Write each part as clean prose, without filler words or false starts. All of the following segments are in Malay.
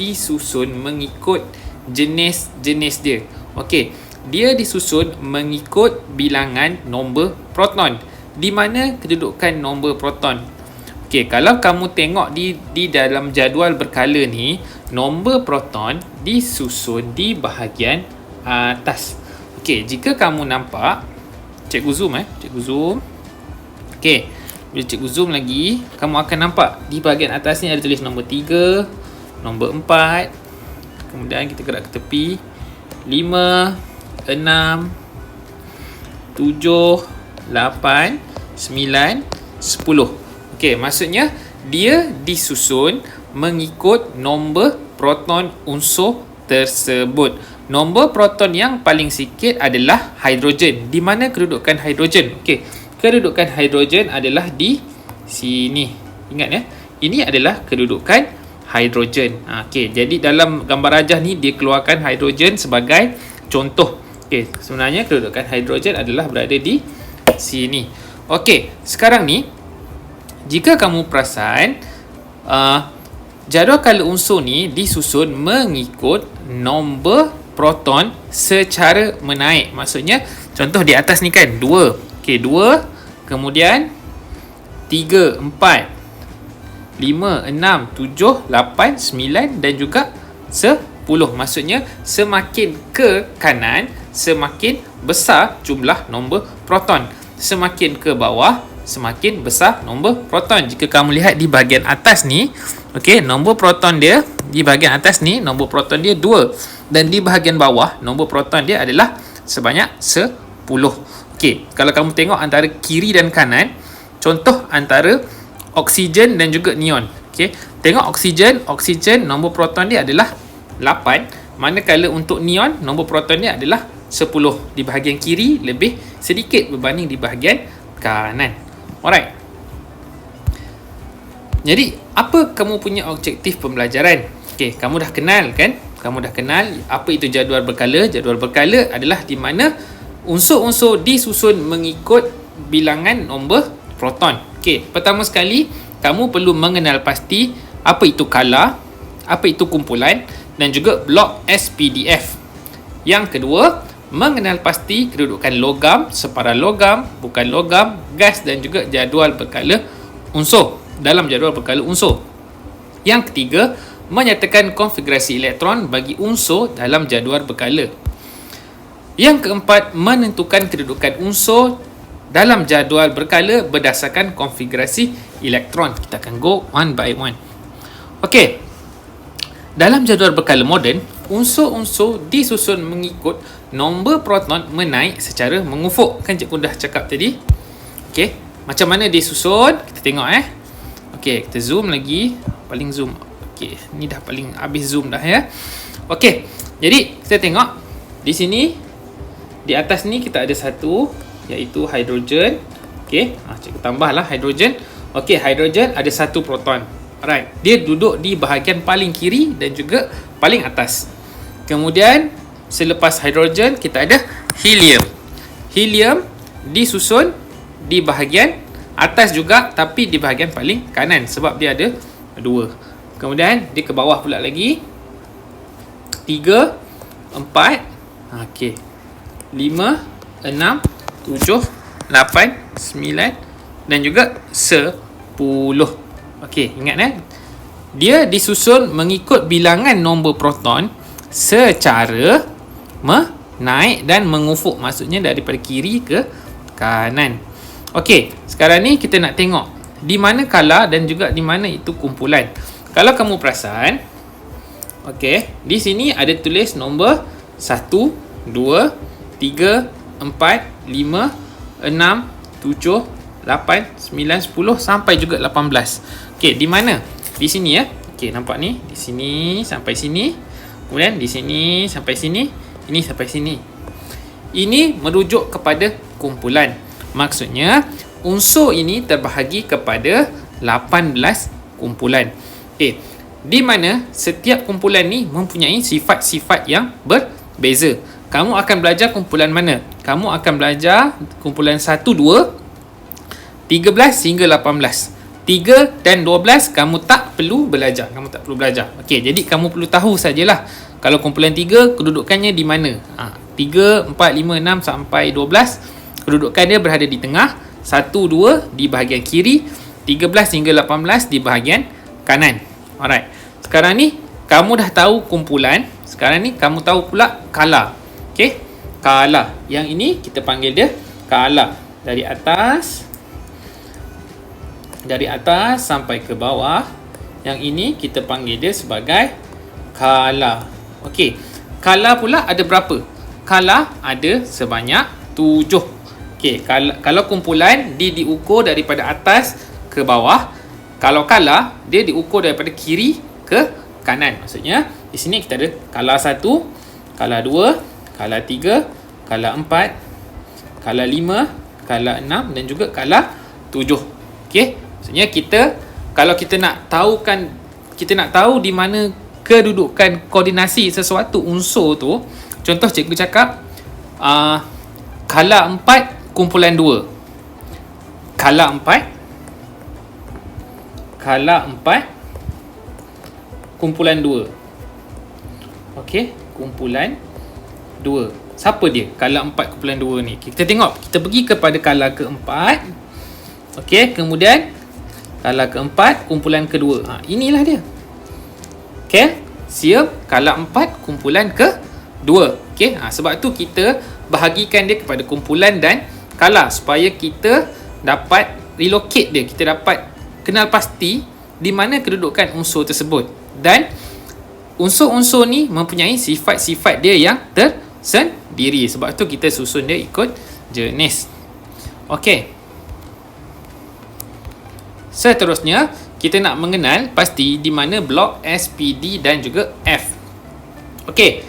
disusun mengikut jenis-jenis dia. Okey, dia disusun mengikut bilangan nombor proton. Di mana kedudukan nombor proton? Okey, kalau kamu tengok di dalam jadual berkala ni, nombor proton disusun di bahagian atas. Okey, jika kamu nampak, cikgu zoom cikgu zoom. Okey, bila cikgu zoom lagi, kamu akan nampak di bahagian atas ni ada tulis nombor 3, nombor 4. Kemudian kita gerak ke tepi. 5, 6, 7, 8, 9, 10. Okey, maksudnya dia disusun mengikut nombor proton unsur tersebut. Nombor proton yang paling sikit adalah hidrogen. Di mana kedudukan hidrogen? Okey, kedudukan hidrogen adalah di sini. Ingat ini adalah kedudukan hidrogen. Okey, jadi dalam gambar rajah ni dia keluarkan hidrogen sebagai contoh. Okey, sebenarnya kedudukan hidrogen adalah berada di sini. Okey, sekarang ni jika kamu perasan, jadual kala unsur ni disusun mengikut nombor proton secara menaik. Maksudnya contoh di atas ni kan 2. Okey, 2, kemudian 3, 4, 5, 6, 7, 8, 9 dan juga 10. Maksudnya semakin ke kanan, semakin besar jumlah nombor proton. Semakin ke bawah, semakin besar nombor proton. Jika kamu lihat di bahagian atas ni, okey, nombor proton dia di bahagian atas ni, nombor proton dia 2. Dan di bahagian bawah, nombor proton dia adalah sebanyak 10. Okey, kalau kamu tengok antara kiri dan kanan, contoh antara oksigen dan juga neon. Okey, tengok oksigen nombor proton dia adalah 8, manakala untuk neon nombor proton dia adalah 10. Di bahagian kiri lebih sedikit berbanding di bahagian kanan. Alright. Jadi, apa kamu punya objektif pembelajaran? Okey, kamu dah kenal kan? Kamu dah kenal apa itu jadual berkala. Jadual berkala adalah di mana unsur-unsur disusun mengikut bilangan nombor proton. Okey, pertama sekali kamu perlu mengenal pasti apa itu kala, apa itu kumpulan dan juga blok SPDF. Yang kedua, mengenal pasti kedudukan logam, separa logam, bukan logam, gas dan juga jadual berkala unsur dalam jadual berkala unsur. Yang ketiga, menyatakan konfigurasi elektron bagi unsur dalam jadual berkala. Yang keempat, menentukan kedudukan unsur dalam jadual berkala berdasarkan konfigurasi elektron. Kita akan go one by one. Okey. Dalam jadual berkala moden, unsur-unsur disusun mengikut nombor proton menaik secara mengufuk. Kan cikgu dah cakap tadi. Okey, macam mana disusun? Kita tengok Okey, kita zoom lagi. Paling zoom. Okey, ni dah paling habis zoom dah ya. Okey. Jadi, kita tengok di sini di atas ni kita ada satu iaitu hidrogen. Okey, cikgu tambahlah hidrogen. Okey, hidrogen ada satu proton. Alright, dia duduk di bahagian paling kiri dan juga paling atas. Kemudian selepas hidrogen kita ada helium. Helium disusun di bahagian atas juga tapi di bahagian paling kanan sebab dia ada 2. Kemudian dia ke bawah pula lagi. 3, 4, okey. 5, 6, 7, 8, 9 dan juga 10. Okey, ingat dia disusun mengikut bilangan nombor proton secara menaik dan mengufuk. Maksudnya daripada kiri ke kanan. Okey, sekarang ni kita nak tengok di mana kala dan juga di mana itu kumpulan. Kalau kamu perasan, okey, di sini ada tulis nombor 1, 2, 3, 4, 5, 6, 7, 8, 9, 10 sampai juga 18. Okey, di mana? Di sini ya. Okey, nampak ni? Di sini sampai sini. Kemudian di sini sampai sini. Ini sampai sini. Ini merujuk kepada kumpulan. Maksudnya, unsur ini terbahagi kepada 18 kumpulan. Okey, di mana setiap kumpulan ni mempunyai sifat-sifat yang berbeza. Kamu akan belajar kumpulan mana? Kamu akan belajar kumpulan 1, 2, 13 hingga 18. 3 dan 12 kamu tak perlu belajar. Okey, jadi kamu perlu tahu sajalah kalau kumpulan 3 kedudukannya di mana. 3, 4, 5, 6 sampai 12 kedudukan dia berada di tengah. 1, 2 di bahagian kiri, 13 hingga 18 di bahagian kanan. Alright. Sekarang ni kamu dah tahu kumpulan. Sekarang ni kamu tahu pula kala. Okey? Kala. Yang ini kita panggil dia kala. Dari atas sampai ke bawah. Yang ini kita panggil dia sebagai kala. Okey. Kala pula ada berapa? Kala ada sebanyak 7. Okey, kalau kumpulan dia diukur daripada atas ke bawah. Kalau kala dia diukur daripada kiri ke kanan. Maksudnya di sini kita ada kala 1, kala 2, kala 3, kala 4, kala 5, kala 6 dan juga kala 7. Okey, maksudnya kalau kita nak tahu di mana kedudukan koordinasi sesuatu unsur tu. Contoh cikgu cakap kala 4 kumpulan 2. Kala 4 kumpulan 2. Okey, kumpulan 2. Siapa dia? Kala 4 kumpulan 2 ni. Kita tengok. Kita pergi kepada kala keempat. Okey, kemudian kala keempat kumpulan kedua. Inilah dia. Kalsium kala 4 kumpulan kedua. Okey, sebab tu kita bahagikan dia kepada kumpulan dan kala supaya kita dapat relocate dia. Kita dapat kenal pasti di mana kedudukan unsur tersebut. Dan unsur-unsur ni mempunyai sifat-sifat dia yang tersendiri. Sebab tu kita susun dia ikut jenis. Okey. Seterusnya, kita nak mengenal pasti di mana blok S, P, D dan juga F. Okey.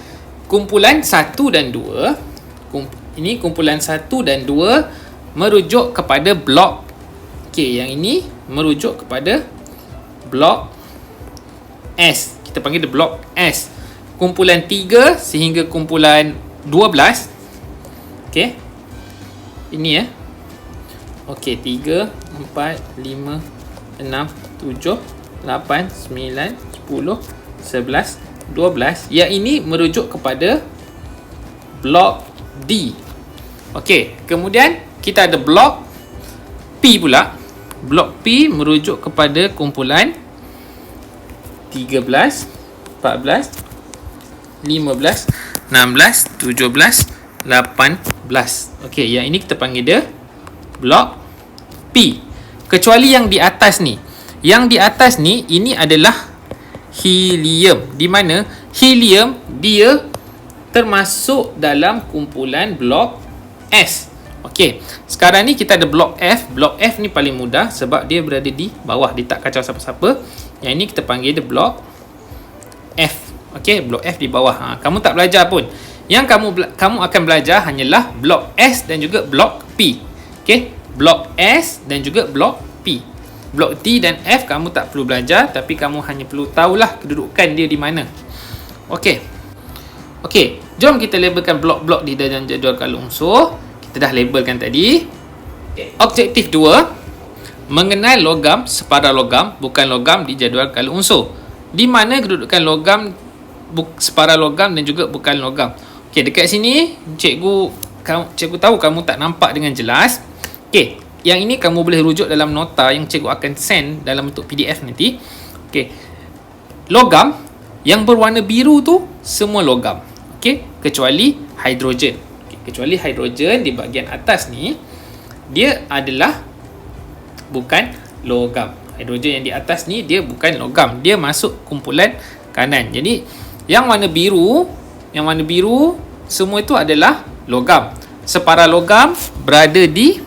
Kumpulan 1 dan 2. Ini kumpulan 1 dan 2 merujuk kepada blok. Okey, yang ini merujuk kepada blok S. Kita panggil dia blok S. Kumpulan 3 sehingga kumpulan 12. Okey. Ini ya. Okey, 3, 4, 5, 6, 7, 8, 9, 10, 11, 12. Yang ini merujuk kepada blok D. Okey, kemudian kita ada blok P pula. Blok P merujuk kepada kumpulan 13, 14, 15, 16, 17, 18. Okey, yang ini kita panggil dia blok P. Kecuali yang di atas ni. Yang di atas ni, ini adalah helium. Di mana helium dia termasuk dalam kumpulan blok S. Okey, sekarang ni kita ada blok F. Blok F ni paling mudah sebab dia berada di bawah. Dia tak kacau siapa-siapa. Yang ini kita panggil dia blok F. Okey, blok F di bawah. Kamu tak belajar pun. Yang kamu akan belajar hanyalah blok S dan juga blok P. Okey, blok S dan juga blok P. Blok D dan F kamu tak perlu belajar, tapi kamu hanya perlu tahulah kedudukan dia di mana. Okey. Okey, jom kita labelkan blok-blok di dalam jadual kala unsur. Kita dah labelkan tadi. Objektif 2, mengenal logam, separa logam, bukan logam di jadual kala unsur. Di mana kedudukan logam, separa logam dan juga bukan logam. Okey, dekat sini cikgu tahu kamu tak nampak dengan jelas. Okey, yang ini kamu boleh rujuk dalam nota yang cikgu akan send dalam bentuk PDF nanti. Okey. Logam yang berwarna biru tu semua logam. Okey, kecuali hidrogen. Okey, kecuali hidrogen di bahagian atas ni dia adalah bukan logam. Hidrogen yang di atas ni dia bukan logam. Dia masuk kumpulan kanan. Jadi yang warna biru semua itu adalah logam. Separa logam berada di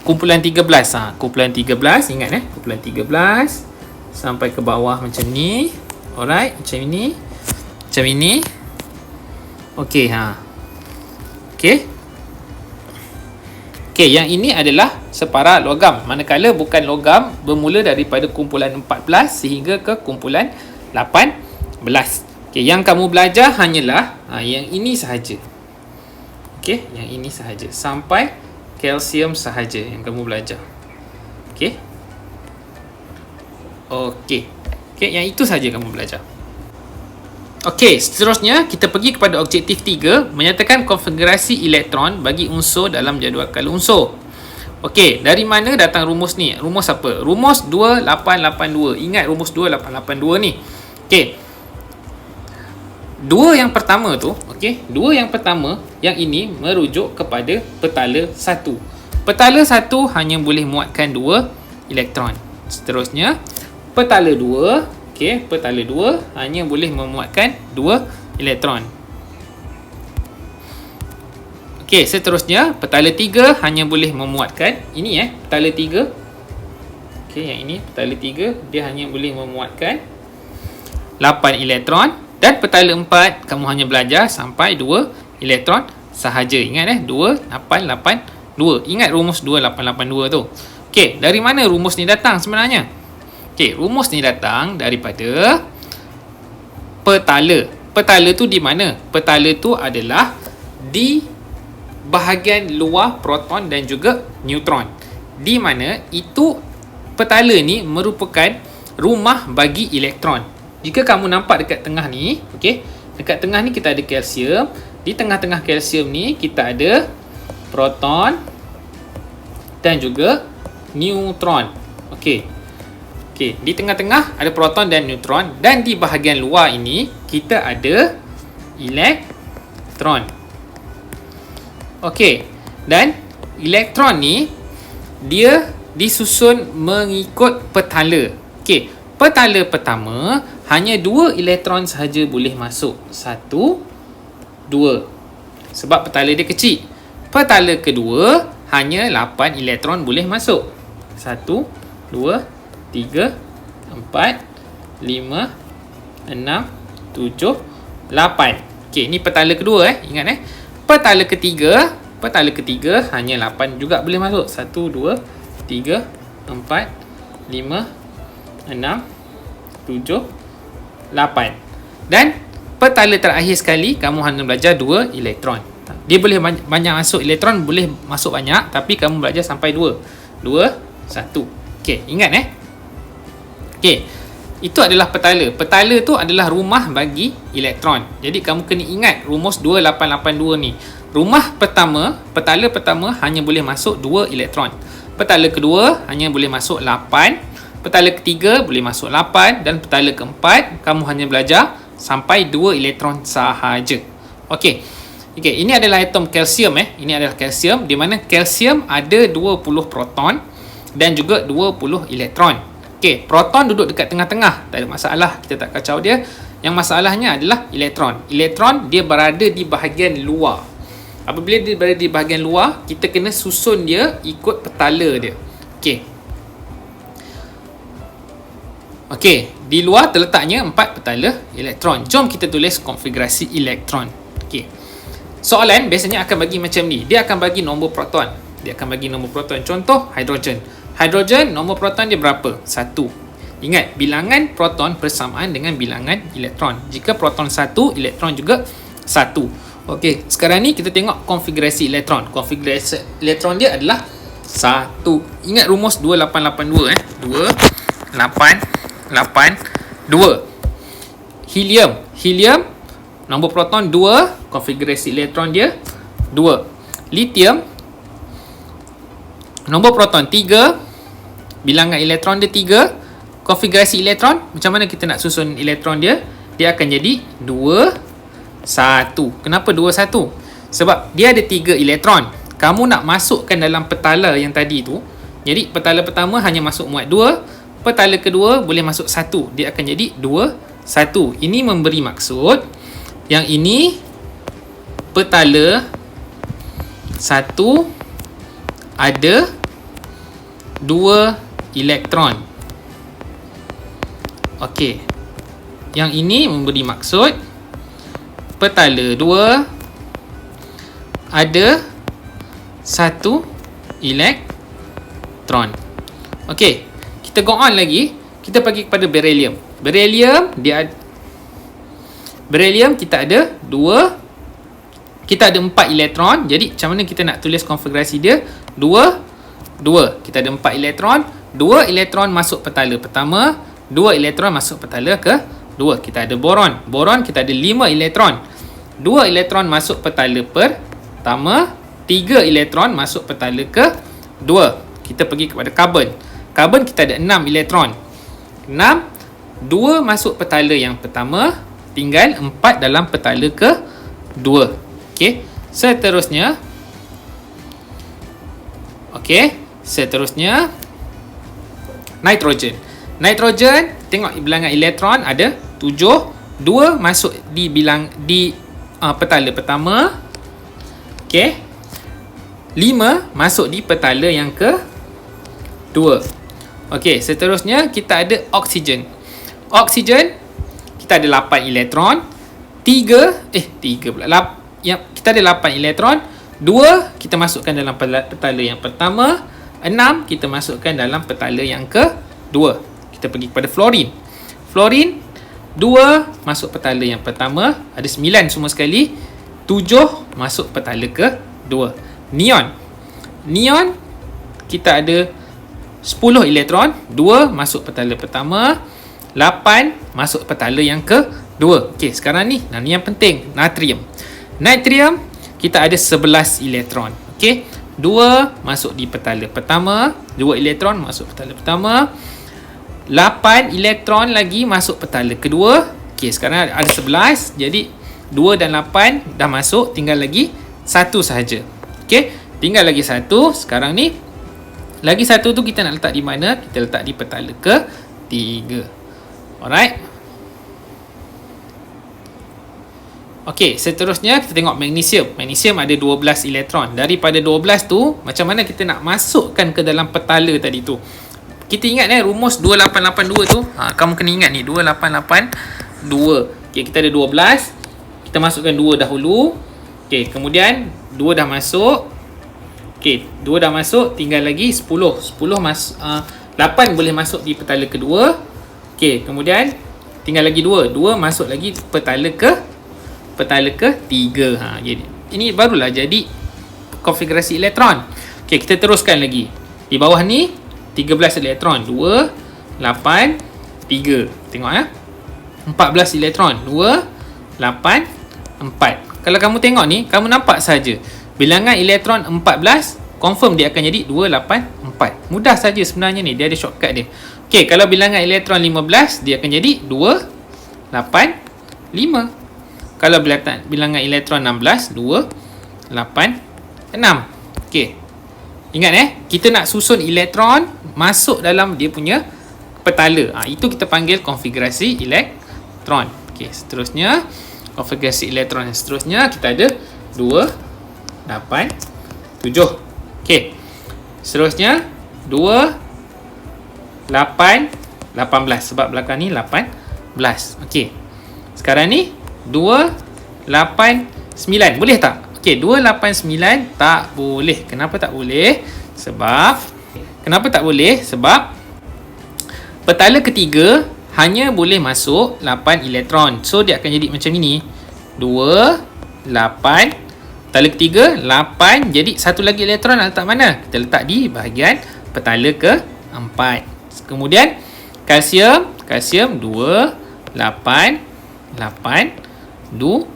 kumpulan 13. Kumpulan 13, ingat kumpulan 13 sampai ke bawah macam ni. Alright, macam ini. Macam ini. Okey, Okey. Okey, yang ini adalah separa logam. Manakala bukan logam bermula daripada kumpulan 14 sehingga ke kumpulan 18. Okey, yang kamu belajar hanyalah yang ini sahaja. Okey, yang ini sahaja. Sampai kalsium sahaja yang kamu belajar. Okey. Okey. Okey, yang itu saja kamu belajar. Okey, seterusnya kita pergi kepada objektif 3, menyatakan konfigurasi elektron bagi unsur dalam jadual skala unsur. Okey, dari mana datang rumus ni? Rumus apa? Rumus 2882. Ingat rumus 2882 ni. Okey. Dua yang pertama tu, okey, dua yang pertama yang ini merujuk kepada petala 1. Petala 1 hanya boleh muatkan 2 elektron. Seterusnya, petala 2, okey, petala 2 hanya boleh memuatkan 2 elektron. Okey, seterusnya petala 3 hanya boleh memuatkan ini petala 3. Okey, yang ini petala 3 dia hanya boleh memuatkan 8 elektron. Dan petala 4 kamu hanya belajar sampai 2 elektron sahaja. Ingat 2882. Ingat rumus 2882 tu. Okey, dari mana rumus ni datang sebenarnya? Okey, rumus ni datang daripada petala. Petala tu di mana? Petala tu adalah di bahagian luar proton dan juga neutron. Di mana itu petala ni merupakan rumah bagi elektron. Jika kamu nampak dekat tengah ni, okey, dekat tengah ni kita ada kalsium. Di tengah-tengah kalsium ni kita ada proton dan juga neutron. Okey. Okey, di tengah-tengah ada proton dan neutron dan di bahagian luar ini kita ada elektron. Okey. Dan elektron ni dia disusun mengikut petala. Okey, petala pertama hanya 2 elektron sahaja boleh masuk. 1, 2. Sebab petala dia kecil. Petala kedua hanya 8 elektron boleh masuk. 1, 2, 3, 4, 5, 6, 7, 8. Okey, ni petala kedua ingat Petala ketiga hanya 8 juga boleh masuk. 1, 2, 3, 4, 5, 6, 7, 8. Dan petala terakhir sekali kamu hanya belajar 2 elektron. Dia boleh banyak masuk elektron, boleh masuk banyak, tapi kamu belajar sampai 2. 2, 1. Okey, ingat Okey. Itu adalah petala. Petala tu adalah rumah bagi elektron. Jadi kamu kena ingat rumus 2882 ni. Rumah pertama, petala pertama hanya boleh masuk 2 elektron. Petala kedua hanya boleh masuk 8. Petala ketiga boleh masuk 8 dan petala keempat kamu hanya belajar sampai 2 elektron sahaja. Okey. Okey, ini adalah atom kalsium Ini adalah kalsium di mana kalsium ada 20 proton dan juga 20 elektron. Okey, proton duduk dekat tengah-tengah. Tak ada masalah, kita tak kacau dia. Yang masalahnya adalah elektron. Elektron dia berada di bahagian luar. Apabila dia berada di bahagian luar, kita kena susun dia ikut petala dia. Okey. Okey, di luar terletaknya 4 petala elektron. Jom kita tulis konfigurasi elektron. Okey. Soalan biasanya akan bagi macam ni. Dia akan bagi nombor proton. Contoh hidrogen. Hidrogen nombor proton dia berapa? 1. Ingat, bilangan proton bersamaan dengan bilangan elektron. Jika proton 1, elektron juga 1. Okey, sekarang ni kita tengok konfigurasi elektron. Konfigurasi elektron dia adalah 1. Ingat rumus 2882 2. Helium nombor proton 2, konfigurasi elektron dia 2. Lithium nombor proton 3, bilangan elektron dia 3. Konfigurasi elektron, macam mana kita nak susun elektron dia? Dia akan jadi 2, 1. Kenapa 2, 1? Sebab dia ada 3 elektron. Kamu nak masukkan dalam petala yang tadi tu. Jadi petala pertama hanya masuk muat 2. Petala kedua boleh masuk 1. Dia akan jadi 2, 1. Ini memberi maksud yang ini petala 1 ada 2 elektron. Okey. Yang ini memberi maksud petala 2 ada 1 elektron. Okey. Kita go on lagi. Kita pergi kepada beryllium. Beryllium kita ada 2. Kita ada 4 elektron. Jadi macam mana kita nak tulis konfigurasi dia? 2. Kita ada 4 elektron. 2 elektron masuk petala pertama, 2 elektron masuk petala kedua. Kita ada boron. Boron kita ada 5 elektron. 2 elektron masuk petala pertama, 3 elektron masuk petala kedua. Kita pergi kepada karbon. Karbon kita ada 6 elektron. 6, 2 masuk petala yang pertama, tinggal 4 dalam petala kedua. Okey. Seterusnya nitrogen. Nitrogen, tengok bilangan elektron ada 7, 2 masuk di petala pertama. Okey. 5 masuk di petala yang kedua. Okey, seterusnya kita ada oksigen. Oksigen kita ada 8 elektron. 3 pula. Kita ada 8 elektron. 2 kita masukkan dalam petala yang pertama. 6 kita masukkan dalam petala yang kedua. Kita pergi kepada fluorin. Fluorin 2 masuk petala yang pertama, ada 9 semua sekali. 7 masuk petala kedua. Neon. Neon kita ada 10 elektron, 2 masuk petala pertama, 8 masuk petala yang kedua. Okey, sekarang ni yang penting, natrium. Natrium kita ada 11 elektron. Okey, 2 masuk di petala pertama, 2 elektron masuk petala pertama, 8 elektron lagi masuk petala kedua. Okey, sekarang ada 11. Jadi 2 dan 8 dah masuk, tinggal lagi 1 sahaja. Okey, tinggal lagi 1. Sekarang ni lagi 1 tu kita nak letak di mana? Kita letak di petala ketiga. Alright. Okey, seterusnya kita tengok magnesium. Magnesium ada 12 elektron. Daripada 12 tu, macam mana kita nak masukkan ke dalam petala tadi tu? Kita ingat rumus 2882 tu. Kamu kena ingat ni 2882. Okey, kita ada 12. Kita masukkan 2 dahulu. Okey, kemudian 2 dah masuk. Okey, 2 dah masuk, tinggal lagi 10. 8 boleh masuk di petala kedua. Okey, kemudian tinggal lagi 2. 2 masuk lagi petala ketiga. Jadi ini barulah jadi konfigurasi elektron. Okey, kita teruskan lagi. Di bawah ni 13 elektron, 2, 8, 3. Tengok 14 elektron, 2, 8, 4. Kalau kamu tengok ni, kamu nampak saja bilangan elektron 14, confirm dia akan jadi 284. Mudah saja sebenarnya ni, dia ada shortcut dia. Okey, kalau bilangan elektron 15, dia akan jadi 285. Kalau bilangan elektron 16, 286. Okey. Ingat kita nak susun elektron masuk dalam dia punya petala. Itu kita panggil konfigurasi elektron. Okey, seterusnya konfigurasi elektron yang seterusnya kita ada 2, 8, 7. Okey. Seterusnya 2, 8, 18. Sebab belakang ni 18. Okey. Sekarang ni 2, 8, 9. Boleh tak? Okey, 2, 8, 9 tak boleh. Kenapa tak boleh? Kenapa tak boleh? Sebab petala ketiga hanya boleh masuk 8 elektron. So dia akan jadi macam ini. 2, 8, petala ketiga 8, jadi satu lagi elektron nak letak mana? Kita letak di bahagian petala keempat. Kemudian kalsium 2, 8, 8, 2.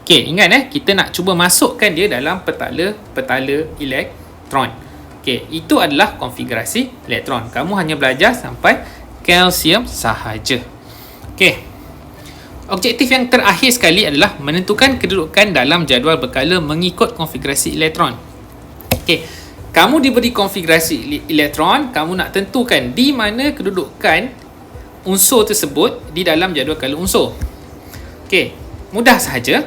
Okey, ingat kita nak cuba masukkan dia dalam petala elektron. Okey, itu adalah konfigurasi elektron. Kamu hanya belajar sampai kalsium sahaja. Okey. Objektif yang terakhir sekali adalah menentukan kedudukan dalam jadual berkala mengikut konfigurasi elektron. Okey, kamu diberi konfigurasi elektron, kamu nak tentukan di mana kedudukan unsur tersebut di dalam jadual kala unsur. Okey, mudah sahaja.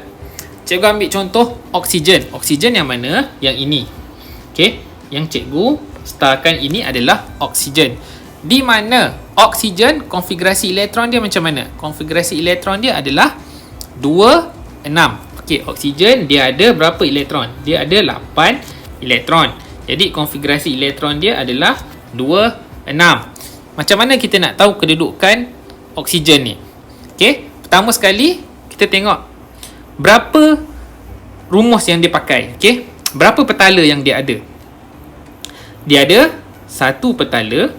Cikgu ambil contoh oksigen. Oksigen yang mana? Yang ini. Okey, yang cikgu starkan ini adalah oksigen. Di mana oksigen konfigurasi elektron dia macam mana? Konfigurasi elektron dia adalah 2, 6. Okey, oksigen dia ada berapa elektron? Dia ada 8 elektron. Jadi konfigurasi elektron dia adalah 2, 6. Macam mana kita nak tahu kedudukan oksigen ni? Okey, pertama sekali kita tengok berapa rumus yang dia pakai. Okey, berapa petala yang dia ada? Dia ada satu petala.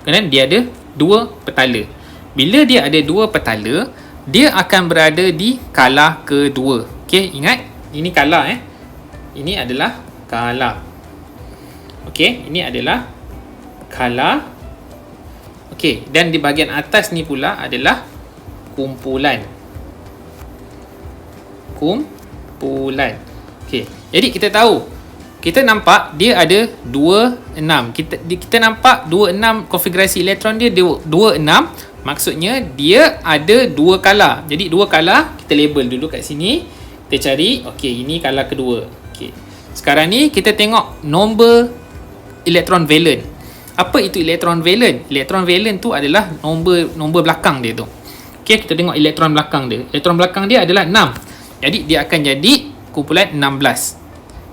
Kemudian dia ada dua petala. Bila dia ada dua petala, dia akan berada di kala kedua. Okey, ingat, ini kala Ini adalah kala. Okey, ini adalah kala. Okey, dan di bahagian atas ni pula adalah kumpulan. Kumpulan. Okey, jadi kita tahu, kita nampak dia ada 26. Kita nampak 26 konfigurasi elektron dia 26. Maksudnya dia ada dua kala. Jadi dua kala kita label dulu kat sini. Kita cari, okey, ini kala kedua. Okey. Sekarang ni kita tengok nombor elektron valent. Apa itu elektron valent? Elektron valent tu adalah nombor belakang dia tu. Okey, kita tengok elektron belakang dia. Elektron belakang dia adalah 6. Jadi dia akan jadi kumpulan 16.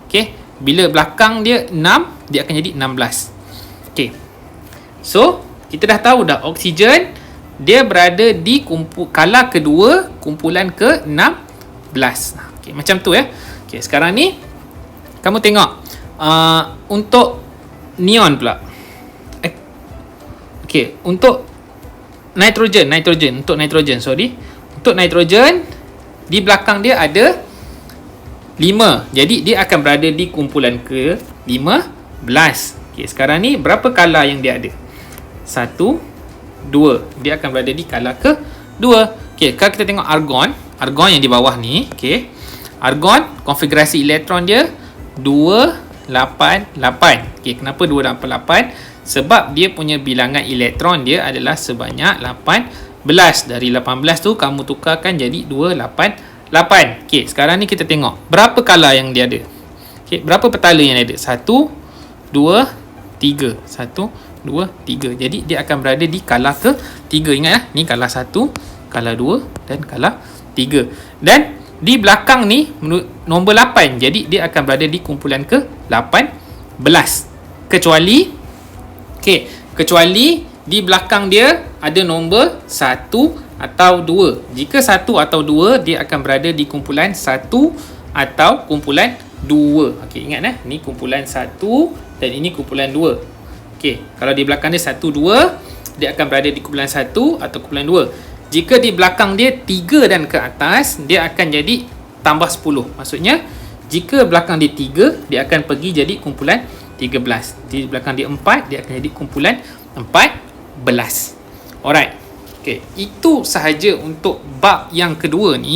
Okey, bila belakang dia 6, dia akan jadi 16. Okey. So, kita dah tahu dah oksigen dia berada di kala kedua, kumpulan ke-16. Okey, macam tu ya. Okey, sekarang ni kamu tengok untuk neon pula. Okey, untuk nitrogen, untuk nitrogen di belakang dia ada 5. Jadi dia akan berada di kumpulan ke-15. Okey, sekarang ni berapa kala yang dia ada? 1, 2. Dia akan berada di kala ke-2. Okey, kalau kita tengok argon yang di bawah ni, okey. Argon konfigurasi elektron dia 288. Okey, kenapa 288? Sebab dia punya bilangan elektron dia adalah sebanyak 18. Dari 18 tu kamu tukarkan jadi 288. Okey, sekarang ni kita tengok berapa kala yang dia ada. Okey, berapa petala yang dia ada? 1, 2, 3. 1, 2, 3. Jadi dia akan berada di kala ke-3. Ingat ni kala 1, kala 2 dan kala 3. Dan di belakang ni nombor 8. Jadi dia akan berada di kumpulan ke-18. Kecuali di belakang dia ada nombor 1 atau 2. Jika 1 atau 2, dia akan berada di kumpulan 1 atau kumpulan 2. Okey, ingat ni kumpulan 1 dan ini kumpulan 2. Okey, kalau di belakang dia 1, 2, dia akan berada di kumpulan 1 atau kumpulan 2. Jika di belakang dia 3 dan ke atas, dia akan jadi tambah 10. Maksudnya, jika belakang dia 3, dia akan pergi jadi kumpulan 13. Di belakang dia 4, dia akan jadi kumpulan 14. Alright. Okey, itu sahaja untuk bab yang kedua ni.